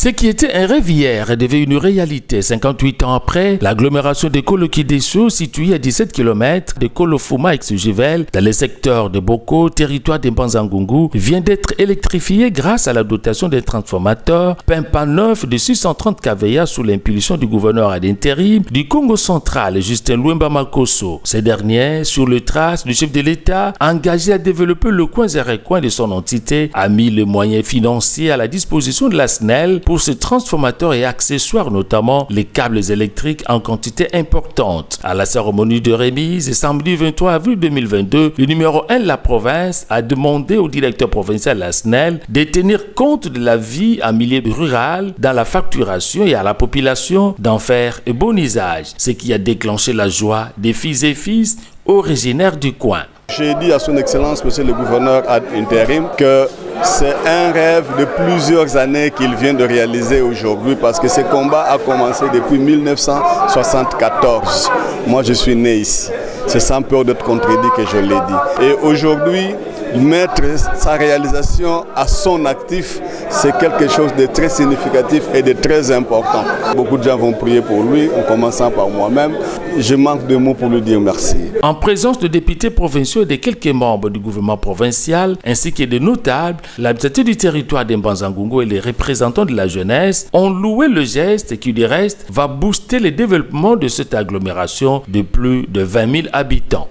Ce qui était un rêve hier est devenu une réalité 58 ans après. L'agglomération de Kolo-Kidesso, située à 17 km de Kolofuma-Exugivel, dans le secteur de Boko, territoire de Mbanza-Ngungu, vient d'être électrifiée grâce à la dotation d'un transformateur Pimpa 9 de 630 kVA sous l'impulsion du gouverneur à l'intérim du Congo central, Justin Luemba Makosso. Ce dernier, sur le trace du chef de l'État, engagé à développer le coin et recoin de son entité, a mis les moyens financiers à la disposition de la SNEL pour ce transformateur et accessoires, notamment les câbles électriques en quantité importante. À la cérémonie de remise, samedi 23 avril 2022, le numéro 1 de la province a demandé au directeur provincial de la SNEL de tenir compte de la vie en milieu rural, dans la facturation et à la population d'en faire un bon usage, ce qui a déclenché la joie des fils et fils originaires du coin. J'ai dit à son excellence, monsieur le gouverneur ad intérim, que c'est un rêve de plusieurs années qu'il vient de réaliser aujourd'hui parce que ce combat a commencé depuis 1974. Moi, je suis né ici. C'est sans peur d'être contredit que je l'ai dit. Et aujourd'hui, mettre sa réalisation à son actif, c'est quelque chose de très significatif et de très important. Beaucoup de gens vont prier pour lui, en commençant par moi-même. Je manque de mots pour lui dire merci. En présence de députés provinciaux et de quelques membres du gouvernement provincial, ainsi que de notables, l'habitude du territoire de Mbanza-Ngungu et les représentants de la jeunesse ont loué le geste qui, du reste, va booster le développement de cette agglomération de plus de 20 000 habitants.